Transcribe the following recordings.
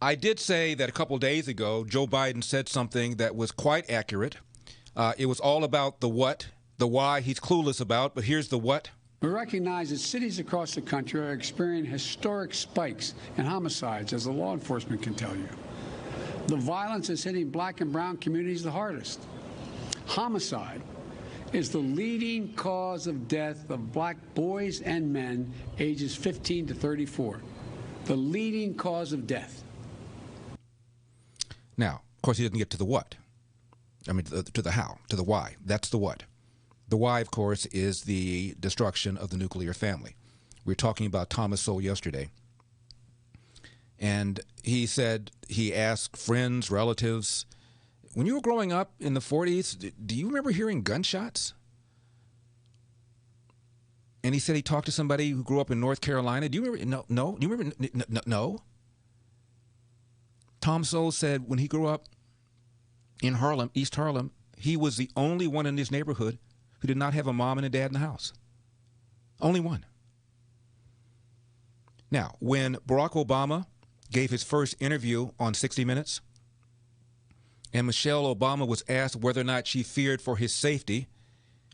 I did say that a couple days ago, Joe Biden said something that was quite accurate. It was all about the what, the why he's clueless about, but here's the what. We recognize that cities across the country are experiencing historic spikes in homicides, as the law enforcement can tell you. The violence is hitting black and brown communities the hardest. Homicide is the leading cause of death of black boys and men ages 15 to 34. The leading cause of death. Now, of course, he didn't get to the what. I mean, to the how, to the why. That's the what. The why, of course, is the destruction of the nuclear family. We were talking about Thomas Sowell yesterday. And he said he asked friends, relatives, when you were growing up in the 40s, do you remember hearing gunshots? And he said he talked to somebody who grew up in North Carolina. Do you remember? No. Do you remember? No. Tom Sowell said when he grew up in Harlem, East Harlem, he was the only one in his neighborhood who did not have a mom and a dad in the house. Only one. Now, when Barack Obama gave his first interview on 60 Minutes, and Michelle Obama was asked whether or not she feared for his safety,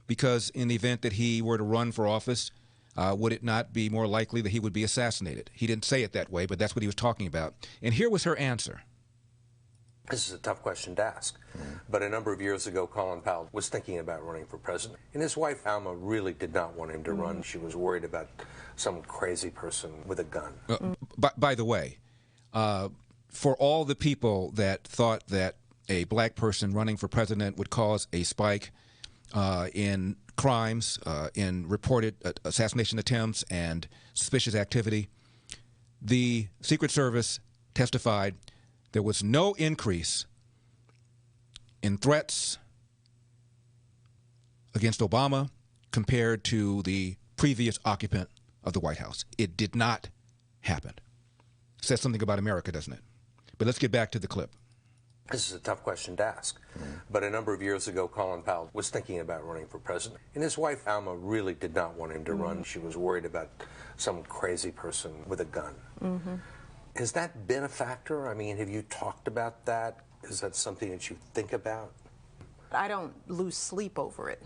because in the event that he were to run for office, would it not be more likely that he would be assassinated? He didn't say it that way, but that's what he was talking about. And here was her answer. This is a tough question to ask, but a number of years ago, Colin Powell was thinking about running for president, and his wife, Alma, really did not want him to run. She was worried about some crazy person with a gun. By the way, for all the people that thought that a black person running for president would cause a spike in crimes, in reported assassination attempts and suspicious activity, the Secret Service testified there was no increase in threats against Obama compared to the previous occupant of the White House. It did not happen. Says something about America, doesn't it? But let's get back to the clip. This is a tough question to ask, but a number of years ago, Colin Powell was thinking about running for president, and his wife, Alma, really did not want him to run. She was worried about some crazy person with a gun. Has that been a factor? I mean, have you talked about that? Is that something that you think about? I don't lose sleep over it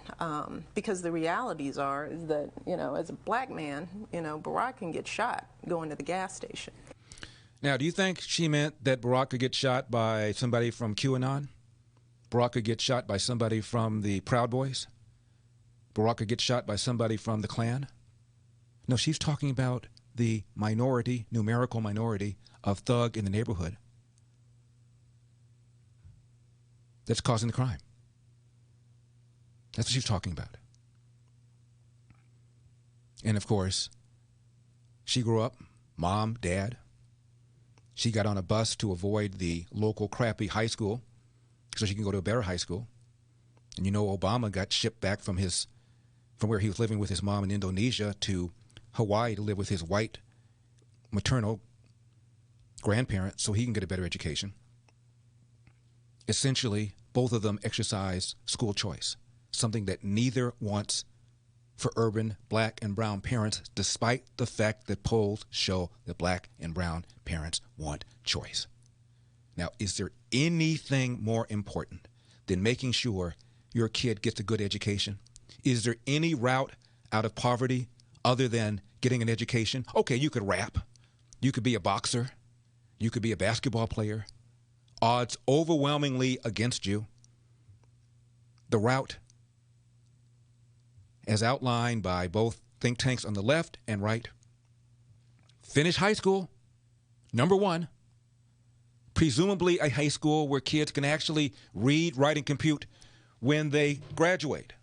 because the realities are is that, you know, as a black man, you know, Barack can get shot going to the gas station. Now, do you think she meant that Barack could get shot by somebody from QAnon? Barack could get shot by somebody from the Proud Boys? Barack could get shot by somebody from the Klan? No, she's talking about the minority, numerical minority of thug in the neighborhood that's causing the crime. That's what she's talking about. And of course, she grew up, mom, dad. She got on a bus to avoid the local crappy high school so she can go to a better high school. And you know, Obama got shipped back from where he was living with his mom in Indonesia to Hawaii to live with his white maternal grandparents so he can get a better education. Essentially, both of them exercise school choice, something that neither wants for urban black and brown parents, despite the fact that polls show that black and brown parents want choice. Now, is there anything more important than making sure your kid gets a good education? Is there any route out of poverty other than getting an education? Okay, you could rap. You could be a boxer. You could be a basketball player. Odds overwhelmingly against you. The route, as outlined by both think tanks on the left and right, finish high school, number one, presumably a high school where kids can actually read, write, and compute when they graduate.